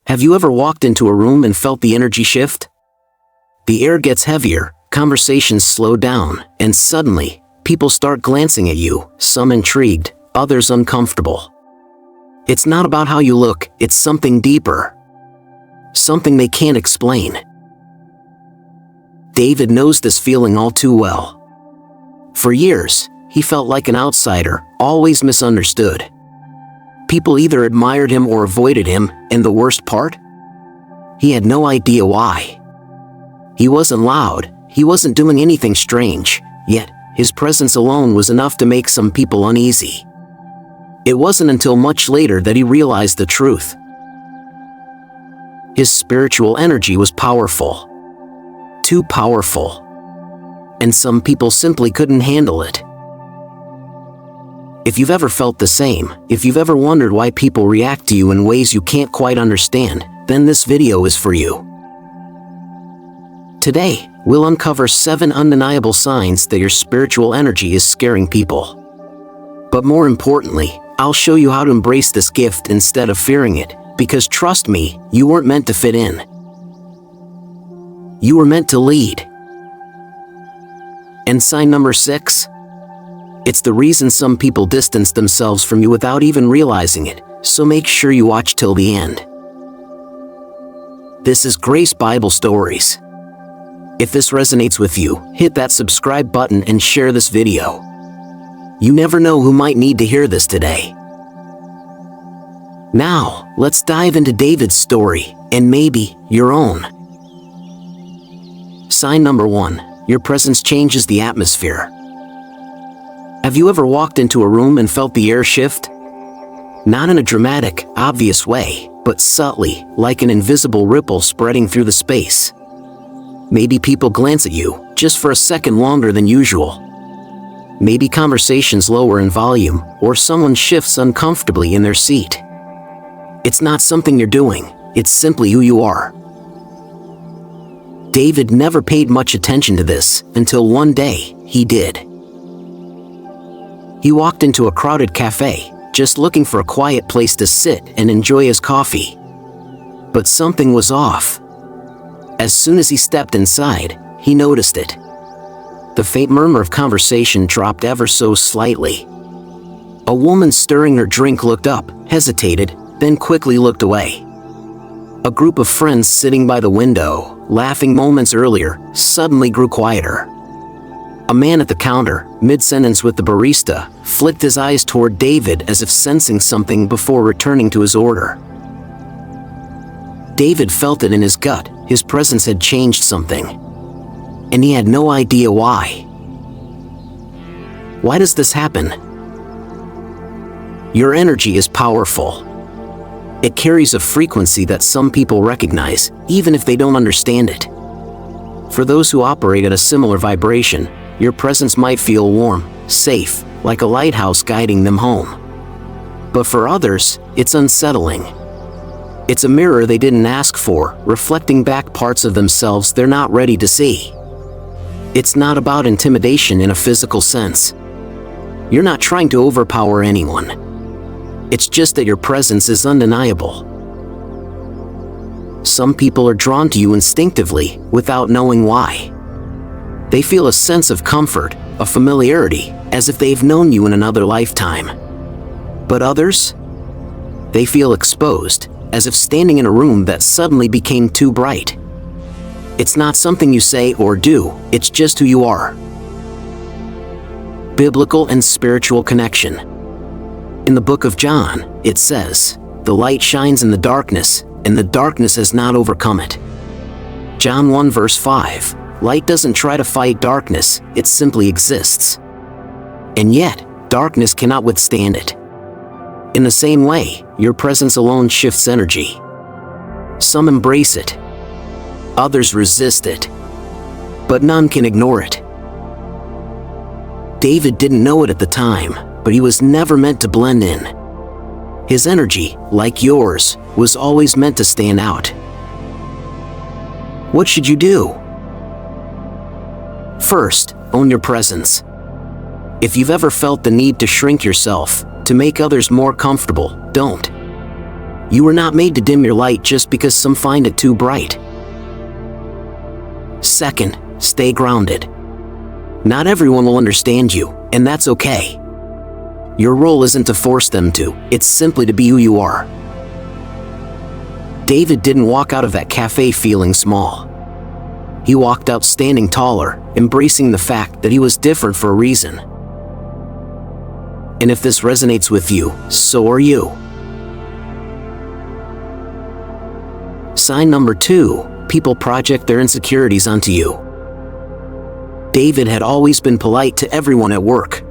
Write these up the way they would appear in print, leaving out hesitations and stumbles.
Have you ever walked into a room and felt the energy shift? The air gets heavier, conversations slow down, and suddenly, people start glancing at you, some intrigued, others uncomfortable. It's not about how you look, it's something deeper. Something they can't explain. David knows this feeling all too well. For years, he felt like an outsider, always misunderstood. People either admired him or avoided him, and the worst part? He had no idea why. He wasn't loud, he wasn't doing anything strange, yet his presence alone was enough to make some people uneasy. It wasn't until much later that he realized the truth. His spiritual energy was powerful. Too powerful. And some people simply couldn't handle it. If you've ever felt the same, if you've ever wondered why people react to you in ways you can't quite understand, then this video is for you. Today, we'll uncover 7 undeniable signs that your spiritual energy is scaring people. But more importantly, I'll show you how to embrace this gift instead of fearing it, because trust me, you weren't meant to fit in. You were meant to lead. And sign number 6? It's the reason some people distance themselves from you without even realizing it, so make sure you watch till the end. This is Grace Bible Stories. If this resonates with you, hit that subscribe button and share this video. You never know who might need to hear this today. Now, let's dive into David's story, and maybe your own. Sign number 1. Your presence changes the atmosphere. Have you ever walked into a room and felt the air shift? Not in a dramatic, obvious way, but subtly, like an invisible ripple spreading through the space. Maybe people glance at you, just for a second longer than usual. Maybe conversations lower in volume, or someone shifts uncomfortably in their seat. It's not something you're doing, it's simply who you are. David never paid much attention to this, until one day, he did. He walked into a crowded cafe, just looking for a quiet place to sit and enjoy his coffee. But something was off. As soon as he stepped inside, he noticed it. The faint murmur of conversation dropped ever so slightly. A woman stirring her drink looked up, hesitated, then quickly looked away. A group of friends sitting by the window, laughing moments earlier, suddenly grew quieter. A man at the counter, mid-sentence with the barista, flicked his eyes toward David as if sensing something before returning to his order. David felt it in his gut, his presence had changed something. And he had no idea why. Why does this happen? Your energy is powerful. It carries a frequency that some people recognize, even if they don't understand it. For those who operate at a similar vibration, your presence might feel warm, safe, like a lighthouse guiding them home. But for others, it's unsettling. It's a mirror they didn't ask for, reflecting back parts of themselves they're not ready to see. It's not about intimidation in a physical sense. You're not trying to overpower anyone. It's just that your presence is undeniable. Some people are drawn to you instinctively, without knowing why. They feel a sense of comfort, a familiarity, as if they've known you in another lifetime. But others? They feel exposed, as if standing in a room that suddenly became too bright. It's not something you say or do, it's just who you are. Biblical and spiritual connection. In the book of John, it says, "The light shines in the darkness, and the darkness has not overcome it." John 1 verse 5, light doesn't try to fight darkness, it simply exists. And yet, darkness cannot withstand it. In the same way, your presence alone shifts energy. Some embrace it. Others resist it. But none can ignore it. David didn't know it at the time, but he was never meant to blend in. His energy, like yours, was always meant to stand out. What should you do? First, own your presence. If you've ever felt the need to shrink yourself, to make others more comfortable, don't. You were not made to dim your light just because some find it too bright. Second, stay grounded. Not everyone will understand you, and that's okay. Your role isn't to force them to, it's simply to be who you are. David didn't walk out of that cafe feeling small. He walked out standing taller, embracing the fact that he was different for a reason. And if this resonates with you, so are you. Sign number 2, people project their insecurities onto you. David had always been polite to everyone at work.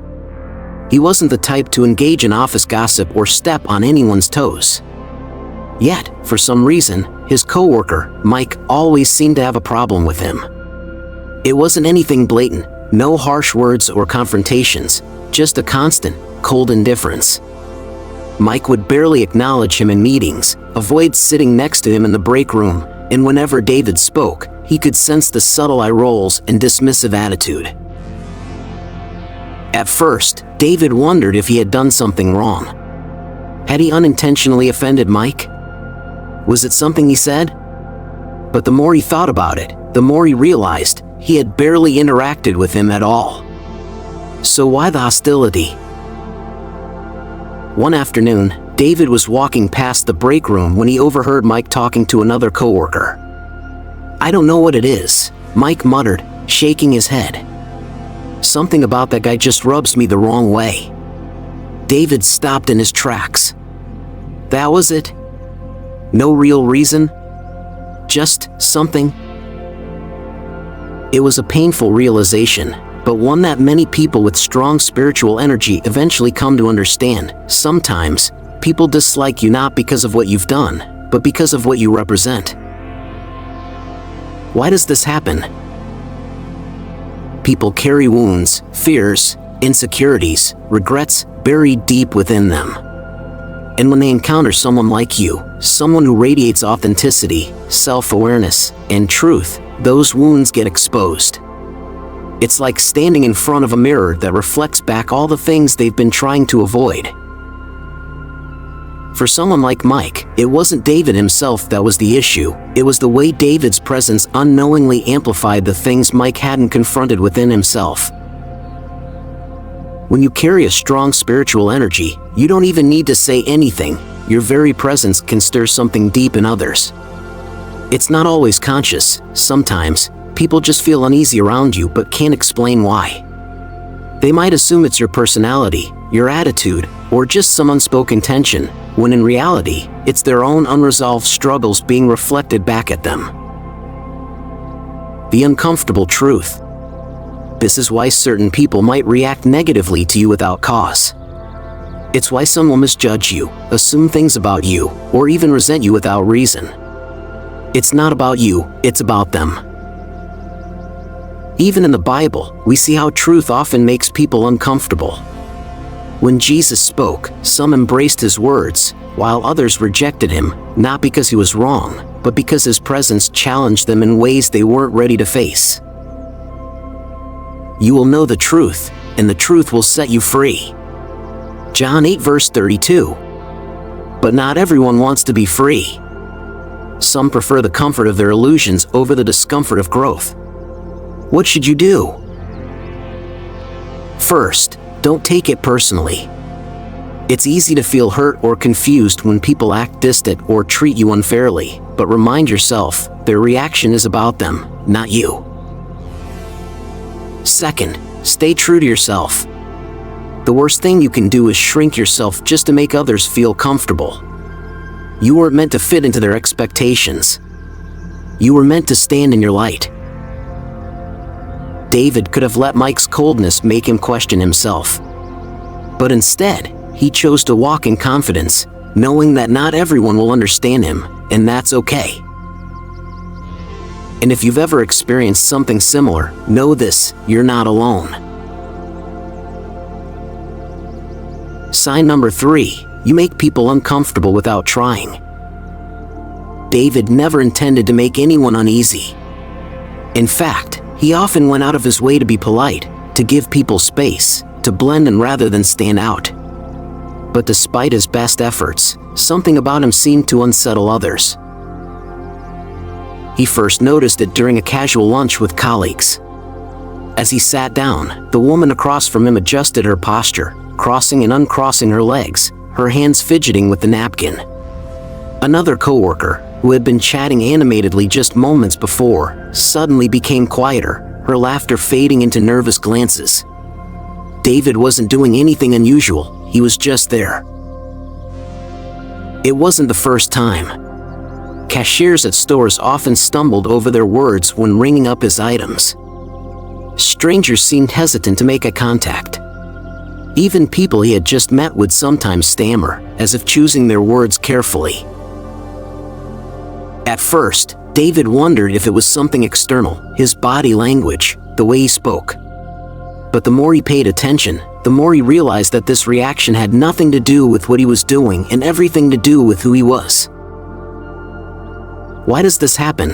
He wasn't the type to engage in office gossip or step on anyone's toes. Yet, for some reason, his coworker, Mike, always seemed to have a problem with him. It wasn't anything blatant, no harsh words or confrontations, just a constant, cold indifference. Mike would barely acknowledge him in meetings, avoid sitting next to him in the break room, and whenever David spoke, he could sense the subtle eye rolls and dismissive attitude. At first, David wondered if he had done something wrong. Had he unintentionally offended Mike? Was it something he said? But the more he thought about it, the more he realized he had barely interacted with him at all. So why the hostility? One afternoon, David was walking past the break room when he overheard Mike talking to another coworker. "I don't know what it is," Mike muttered, shaking his head. "Something about that guy just rubs me the wrong way." David stopped in his tracks. That was it? No real reason? Just something? It was a painful realization, but one that many people with strong spiritual energy eventually come to understand. Sometimes, people dislike you not because of what you've done, but because of what you represent. Why does this happen? People carry wounds, fears, insecurities, regrets buried deep within them. And when they encounter someone like you, someone who radiates authenticity, self-awareness, and truth, those wounds get exposed. It's like standing in front of a mirror that reflects back all the things they've been trying to avoid. For someone like Mike, it wasn't David himself that was the issue, it was the way David's presence unknowingly amplified the things Mike hadn't confronted within himself. When you carry a strong spiritual energy, you don't even need to say anything. Your very presence can stir something deep in others. It's not always conscious. Sometimes, people just feel uneasy around you but can't explain why. They might assume it's your personality, your attitude, or just some unspoken tension, when in reality, it's their own unresolved struggles being reflected back at them. The uncomfortable truth. This is why certain people might react negatively to you without cause. It's why some will misjudge you, assume things about you, or even resent you without reason. It's not about you, it's about them. Even in the Bible, we see how truth often makes people uncomfortable. When Jesus spoke, some embraced his words, while others rejected him, not because he was wrong, but because his presence challenged them in ways they weren't ready to face. You will know the truth, and the truth will set you free. John 8 verse 32. But not everyone wants to be free. Some prefer the comfort of their illusions over the discomfort of growth. What should you do? First, don't take it personally. It's easy to feel hurt or confused when people act distant or treat you unfairly, but remind yourself, their reaction is about them, not you. Second, stay true to yourself. The worst thing you can do is shrink yourself just to make others feel comfortable. You weren't meant to fit into their expectations. You were meant to stand in your light. David could have let Mike's coldness make him question himself. But instead, he chose to walk in confidence, knowing that not everyone will understand him, and that's okay. And if you've ever experienced something similar, know this, you're not alone. Sign number 3, you make people uncomfortable without trying. David never intended to make anyone uneasy. In fact, he often went out of his way to be polite, to give people space, to blend in rather than stand out. But despite his best efforts, Something about him seemed to unsettle others. He first noticed it during a casual lunch with colleagues. As he sat down, the woman across from him adjusted her posture, crossing and uncrossing her legs, her hands fidgeting with the napkin. Another coworker, who had been chatting animatedly just moments before, suddenly became quieter, her laughter fading into nervous glances. David wasn't doing anything unusual, he was just there. It wasn't the first time. Cashiers at stores often stumbled over their words when ringing up his items. Strangers seemed hesitant to make eye contact. Even people he had just met would sometimes stammer, as if choosing their words carefully. At first, David wondered if it was something external, his body language, the way he spoke. But the more he paid attention, the more he realized that this reaction had nothing to do with what he was doing and everything to do with who he was. Why does this happen?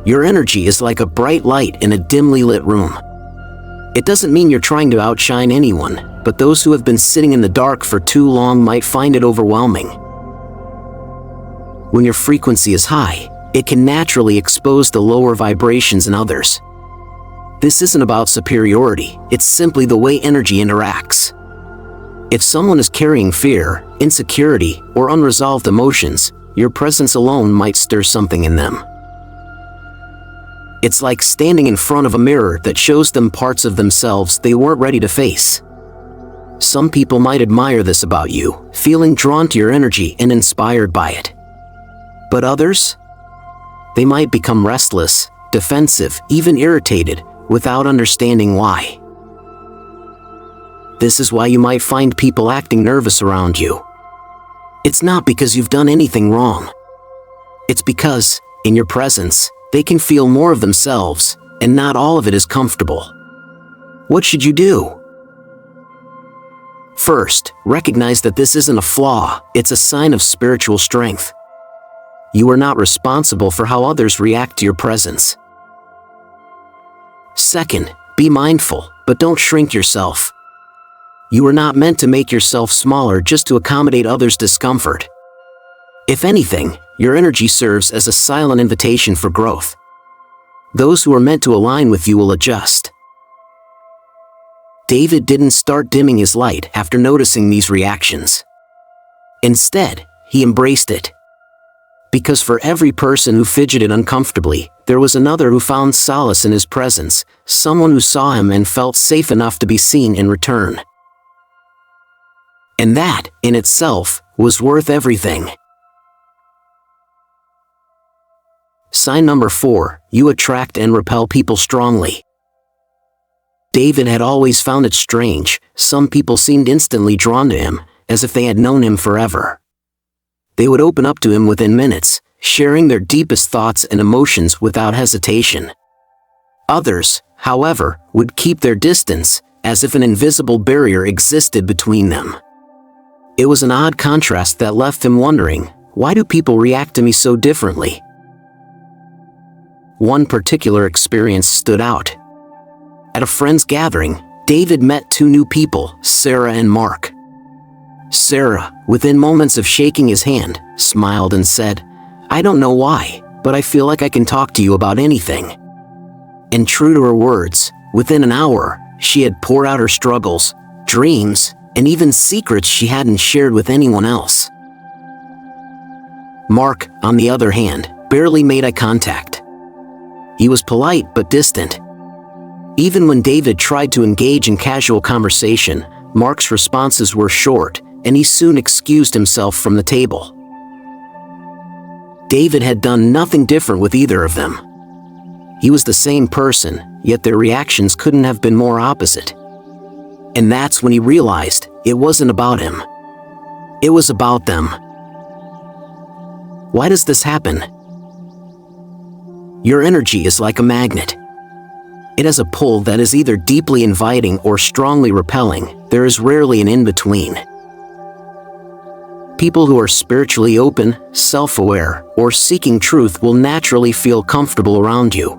Your energy is like a bright light in a dimly lit room. It doesn't mean you're trying to outshine anyone, but those who have been sitting in the dark for too long might find it overwhelming. When your frequency is high, it can naturally expose the lower vibrations in others. This isn't about superiority, it's simply the way energy interacts. If someone is carrying fear, insecurity, or unresolved emotions, your presence alone might stir something in them. It's like standing in front of a mirror that shows them parts of themselves they weren't ready to face. Some people might admire this about you, feeling drawn to your energy and inspired by it. But others? They might become restless, defensive, even irritated, without understanding why. This is why you might find people acting nervous around you. It's not because you've done anything wrong. It's because, in your presence, they can feel more of themselves, and not all of it is comfortable. What should you do? First, recognize that this isn't a flaw, it's a sign of spiritual strength. You are not responsible for how others react to your presence. Second, be mindful, but don't shrink yourself. You are not meant to make yourself smaller just to accommodate others' discomfort. If anything, your energy serves as a silent invitation for growth. Those who are meant to align with you will adjust. David didn't start dimming his light after noticing these reactions. Instead, he embraced it. Because for every person who fidgeted uncomfortably, there was another who found solace in his presence, someone who saw him and felt safe enough to be seen in return. And that, in itself, was worth everything. Sign number 4, you attract and repel people strongly. David had always found it strange, some people seemed instantly drawn to him, as if they had known him forever. They would open up to him within minutes, sharing their deepest thoughts and emotions without hesitation. Others, however, would keep their distance, as if an invisible barrier existed between them. It was an odd contrast that left him wondering, why do people react to me so differently? One particular experience stood out. At a friend's gathering, David met 2 new people, Sarah and Mark. Sarah, within moments of shaking his hand, smiled and said, "I don't know why, but I feel like I can talk to you about anything." And true to her words, within an hour, she had poured out her struggles, dreams, and even secrets she hadn't shared with anyone else. Mark, on the other hand, barely made eye contact. He was polite but distant. Even when David tried to engage in casual conversation, Mark's responses were short, and he soon excused himself from the table. David had done nothing different with either of them. He was the same person, yet their reactions couldn't have been more opposite. And that's when he realized it wasn't about him. It was about them. Why does this happen? Your energy is like a magnet. It has a pull that is either deeply inviting or strongly repelling. There is rarely an in-between. People who are spiritually open, self-aware, or seeking truth will naturally feel comfortable around you.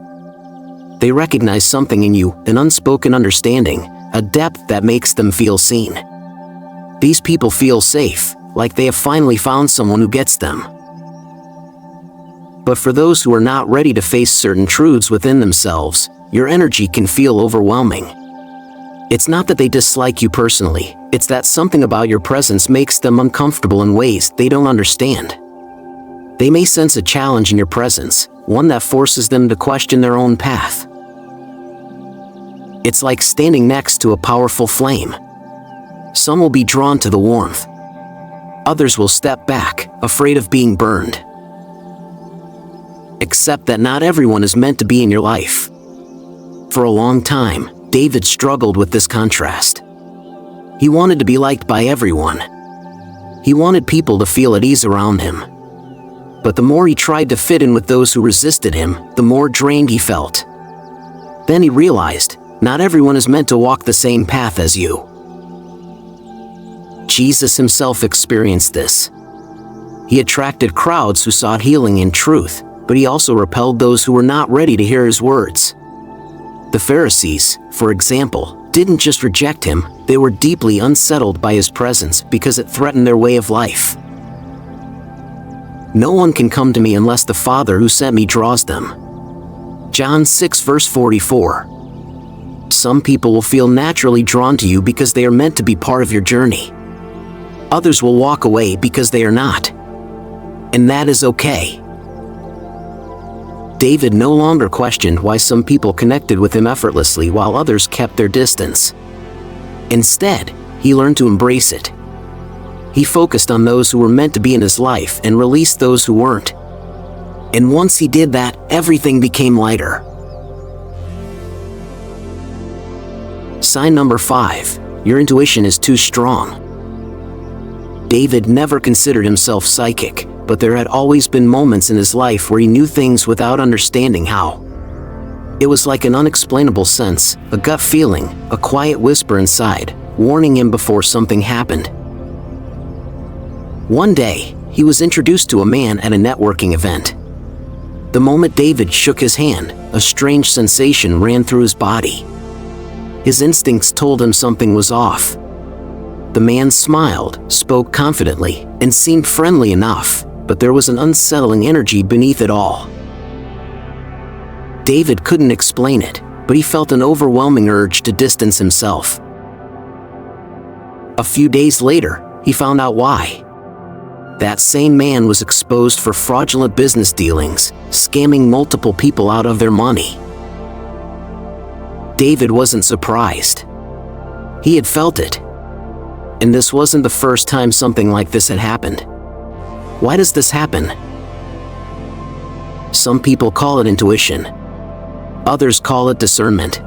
They recognize something in you, an unspoken understanding, a depth that makes them feel seen. These people feel safe, like they have finally found someone who gets them. But for those who are not ready to face certain truths within themselves, your energy can feel overwhelming. It's not that they dislike you personally, it's that something about your presence makes them uncomfortable in ways they don't understand. They may sense a challenge in your presence, one that forces them to question their own path. It's like standing next to a powerful flame. Some will be drawn to the warmth. Others will step back, afraid of being burned. Accept that not everyone is meant to be in your life. For a long time, David struggled with this contrast. He wanted to be liked by everyone. He wanted people to feel at ease around him. But the more he tried to fit in with those who resisted him, the more drained he felt. Then he realized, not everyone is meant to walk the same path as you. Jesus himself experienced this. He attracted crowds who sought healing and truth, but he also repelled those who were not ready to hear his words. The Pharisees, for example, didn't just reject him, they were deeply unsettled by his presence because it threatened their way of life. No one can come to me unless the Father who sent me draws them. John 6 verse 44. Some people will feel naturally drawn to you because they are meant to be part of your journey. Others will walk away because they are not. And that is okay. David no longer questioned why some people connected with him effortlessly while others kept their distance. Instead, he learned to embrace it. He focused on those who were meant to be in his life and released those who weren't. And once he did that, everything became lighter. Sign number 5. Your intuition is too strong. David never considered himself psychic, but there had always been moments in his life where he knew things without understanding how. It was like an unexplainable sense, a gut feeling, a quiet whisper inside, warning him before something happened. One day, he was introduced to a man at a networking event. The moment David shook his hand, a strange sensation ran through his body. His instincts told him something was off. The man smiled, spoke confidently, and seemed friendly enough, but there was an unsettling energy beneath it all. David couldn't explain it, but he felt an overwhelming urge to distance himself. A few days later, he found out why. That same man was exposed for fraudulent business dealings, scamming multiple people out of their money. David wasn't surprised. He had felt it. And this wasn't the first time something like this had happened. Why does this happen? Some people call it intuition. Others call it discernment.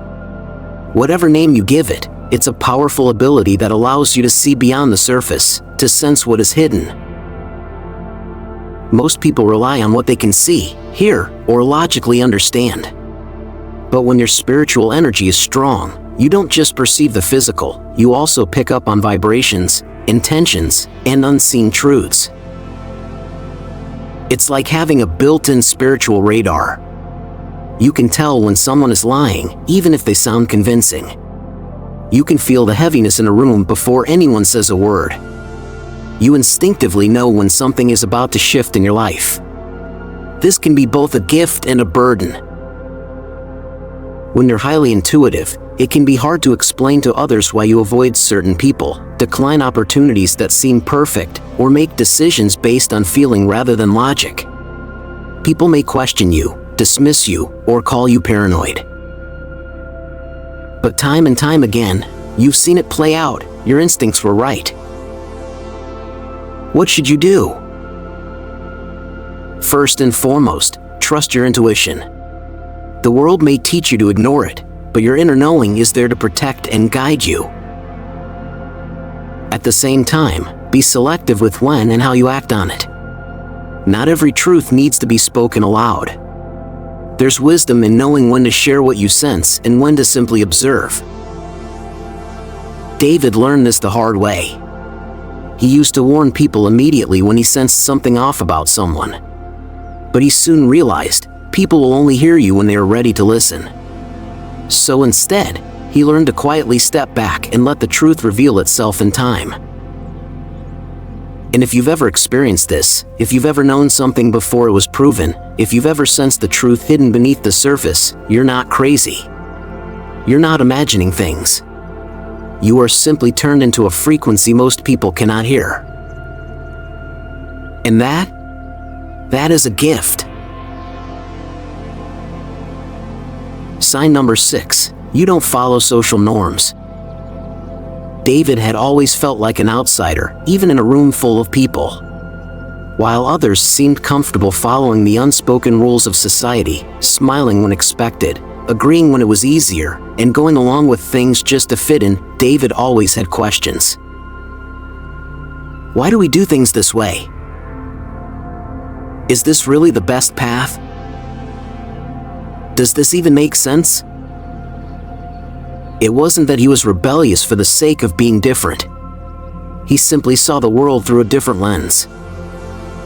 Whatever name you give it, it's a powerful ability that allows you to see beyond the surface, to sense what is hidden. Most people rely on what they can see, hear, or logically understand. But when your spiritual energy is strong, you don't just perceive the physical, you also pick up on vibrations, intentions, and unseen truths. It's like having a built-in spiritual radar. You can tell when someone is lying, even if they sound convincing. You can feel the heaviness in a room before anyone says a word. You instinctively know when something is about to shift in your life. This can be both a gift and a burden. When you're highly intuitive, it can be hard to explain to others why you avoid certain people, decline opportunities that seem perfect, or make decisions based on feeling rather than logic. People may question you, dismiss you, or call you paranoid. But time and time again, you've seen it play out, your instincts were right. What should you do? First and foremost, trust your intuition. The world may teach you to ignore it, but your inner knowing is there to protect and guide you. At the same time, be selective with when and how you act on it. Not every truth needs to be spoken aloud. There's wisdom in knowing when to share what you sense and when to simply observe. David learned this the hard way. He used to warn people immediately when he sensed something off about someone. But he soon realized, people will only hear you when they are ready to listen. So instead, he learned to quietly step back and let the truth reveal itself in time. And if you've ever experienced this, if you've ever known something before it was proven, if you've ever sensed the truth hidden beneath the surface, you're not crazy. You're not imagining things. You are simply turned into a frequency most people cannot hear. And that is a gift. Sign number 6, you don't follow social norms. David had always felt like an outsider, even in a room full of people. While others seemed comfortable following the unspoken rules of society, smiling when expected, agreeing when it was easier, and going along with things just to fit in, David always had questions. Why do we do things this way? Is this really the best path? Does this even make sense? It wasn't that he was rebellious for the sake of being different. He simply saw the world through a different lens.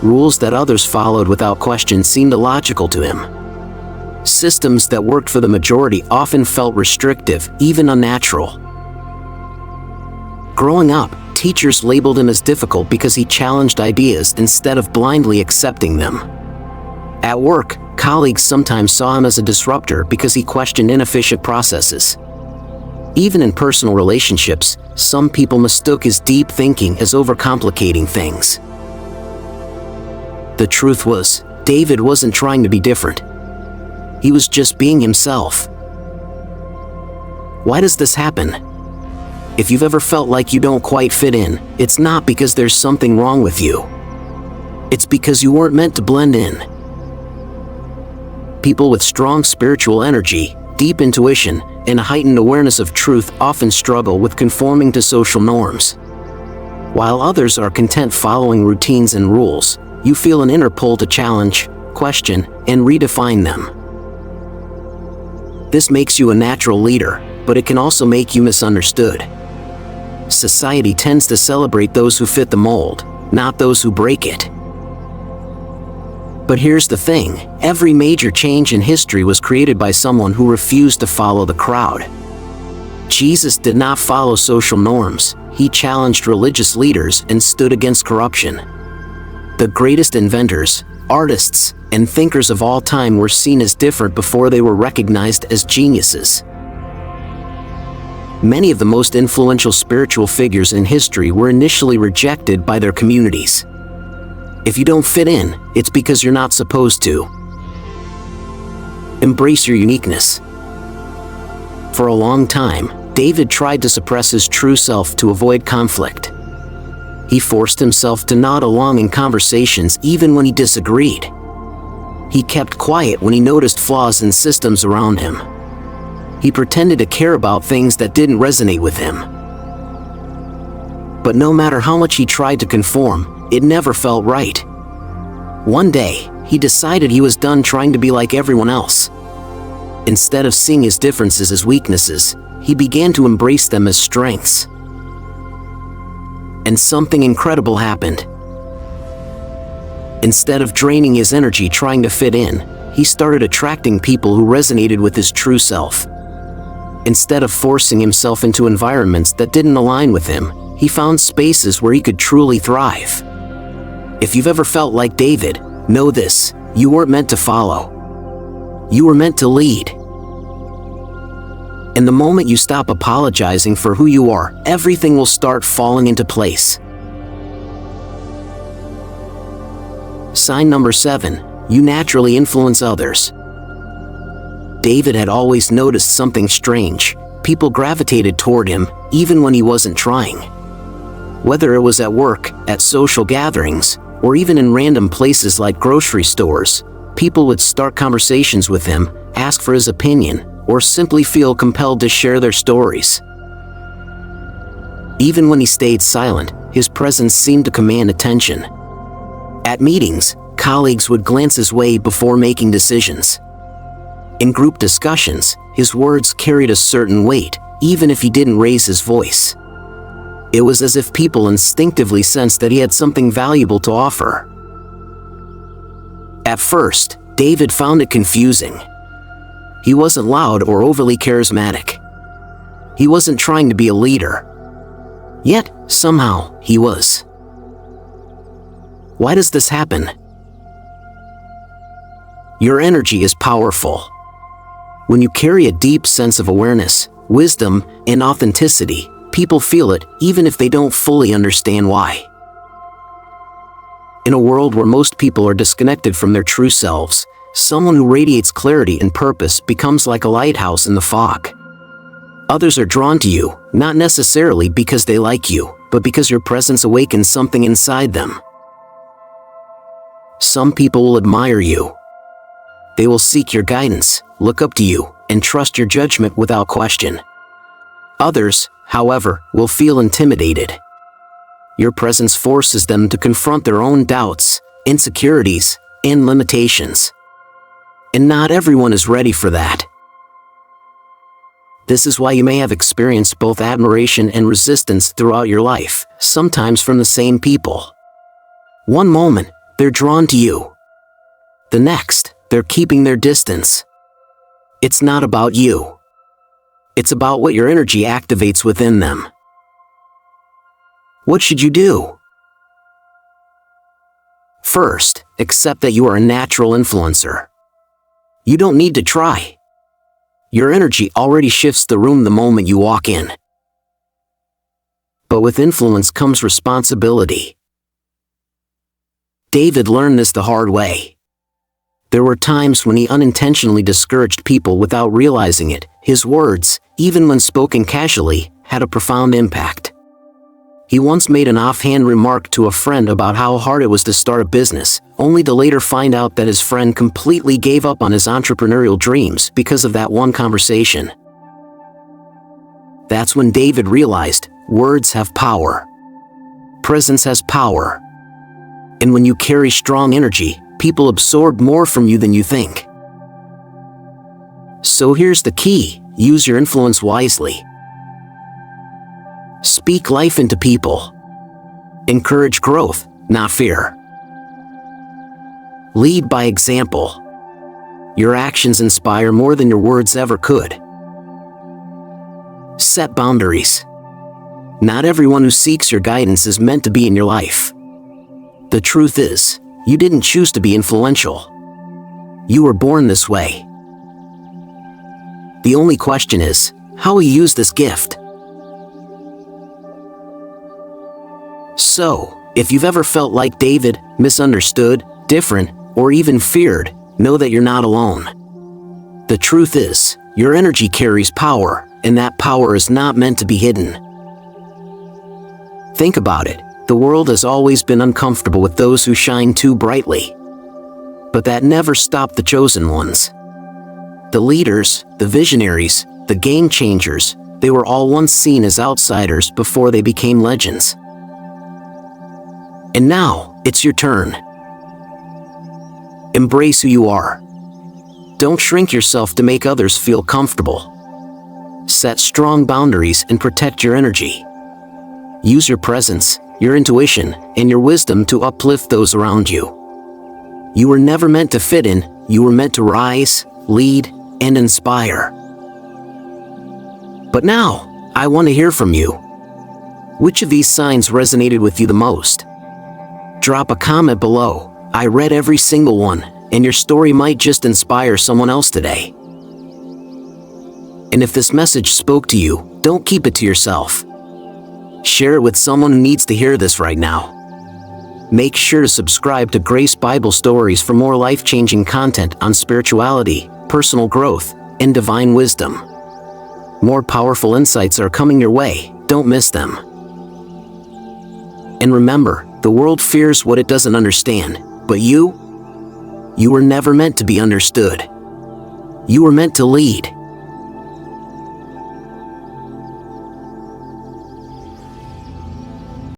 Rules that others followed without question seemed illogical to him. Systems that worked for the majority often felt restrictive, even unnatural. Growing up, teachers labeled him as difficult because he challenged ideas instead of blindly accepting them. At work, colleagues sometimes saw him as a disruptor because he questioned inefficient processes. Even in personal relationships, some people mistook his deep thinking as overcomplicating things. The truth was, David wasn't trying to be different. He was just being himself. Why does this happen? If you've ever felt like you don't quite fit in, it's not because there's something wrong with you. It's because you weren't meant to blend in. People with strong spiritual energy, deep intuition, and a heightened awareness of truth often struggle with conforming to social norms. While others are content following routines and rules, you feel an inner pull to challenge, question, and redefine them. This makes you a natural leader, but it can also make you misunderstood. Society tends to celebrate those who fit the mold, not those who break it. But here's the thing, every major change in history was created by someone who refused to follow the crowd. Jesus did not follow social norms, he challenged religious leaders and stood against corruption. The greatest inventors, artists, and thinkers of all time were seen as different before they were recognized as geniuses. Many of the most influential spiritual figures in history were initially rejected by their communities. If you don't fit in, it's because you're not supposed to. Embrace your uniqueness. For a long time, David tried to suppress his true self to avoid conflict. He forced himself to nod along in conversations even when he disagreed. He kept quiet when he noticed flaws in systems around him. He pretended to care about things that didn't resonate with him. But no matter how much he tried to conform, it never felt right. One day, he decided he was done trying to be like everyone else. Instead of seeing his differences as weaknesses, he began to embrace them as strengths. And something incredible happened. Instead of draining his energy trying to fit in, he started attracting people who resonated with his true self. Instead of forcing himself into environments that didn't align with him, he found spaces where he could truly thrive. If you've ever felt like David, know this, you weren't meant to follow. You were meant to lead. And the moment you stop apologizing for who you are, everything will start falling into place. Sign number 7, you naturally influence others. David had always noticed something strange. People gravitated toward him, even when he wasn't trying. Whether it was at work, at social gatherings, or even in random places like grocery stores, people would start conversations with him, ask for his opinion, or simply feel compelled to share their stories. Even when he stayed silent, his presence seemed to command attention. At meetings, colleagues would glance his way before making decisions. In group discussions, his words carried a certain weight, even if he didn't raise his voice. It was as if people instinctively sensed that he had something valuable to offer. At first, David found it confusing. He wasn't loud or overly charismatic. He wasn't trying to be a leader. Yet, somehow, he was. Why does this happen? Your energy is powerful. When you carry a deep sense of awareness, wisdom, and authenticity, people feel it even if they don't fully understand why. In a world where most people are disconnected from their true selves, someone who radiates clarity and purpose becomes like a lighthouse in the fog. Others are drawn to you, not necessarily because they like you, but because your presence awakens something inside them. Some people will admire you. They will seek your guidance, look up to you, and trust your judgment without question. Others, however, will feel intimidated. Your presence forces them to confront their own doubts, insecurities, and limitations. And not everyone is ready for that. This is why you may have experienced both admiration and resistance throughout your life, sometimes from the same people. One moment, they're drawn to you. The next, they're keeping their distance. It's not about you. It's about what your energy activates within them. What should you do? First, accept that you are a natural influencer. You don't need to try. Your energy already shifts the room the moment you walk in. But with influence comes responsibility. David learned this the hard way. There were times when he unintentionally discouraged people without realizing it. His words, even when spoken casually, had a profound impact. He once made an offhand remark to a friend about how hard it was to start a business, only to later find out that his friend completely gave up on his entrepreneurial dreams because of that one conversation. That's when David realized, words have power. Presence has power. And when you carry strong energy, people absorb more from you than you think. So here's the key: use your influence wisely. Speak life into people. Encourage growth, not fear. Lead by example. Your actions inspire more than your words ever could. Set boundaries. Not everyone who seeks your guidance is meant to be in your life. The truth is, you didn't choose to be influential. You were born this way. The only question is, how will you use this gift? So, if you've ever felt like David, misunderstood, different, or even feared, know that you're not alone. The truth is, your energy carries power, and that power is not meant to be hidden. Think about it. The world has always been uncomfortable with those who shine too brightly. But that never stopped the chosen ones. The leaders, the visionaries, the game changers, they were all once seen as outsiders before they became legends. And now, it's your turn. Embrace who you are. Don't shrink yourself to make others feel comfortable. Set strong boundaries and protect your energy. Use your presence, your intuition, and your wisdom to uplift those around you. You were never meant to fit in, you were meant to rise, lead, and inspire. But now, I want to hear from you. Which of these signs resonated with you the most? Drop a comment below. I read every single one, and your story might just inspire someone else today. And if this message spoke to you, don't keep it to yourself. Share it with someone who needs to hear this right now. Make sure to subscribe to Grace Bible Stories for more life-changing content on spirituality, personal growth, and divine wisdom. More powerful insights are coming your way, don't miss them. And remember, the world fears what it doesn't understand, but you were never meant to be understood. You were meant to lead.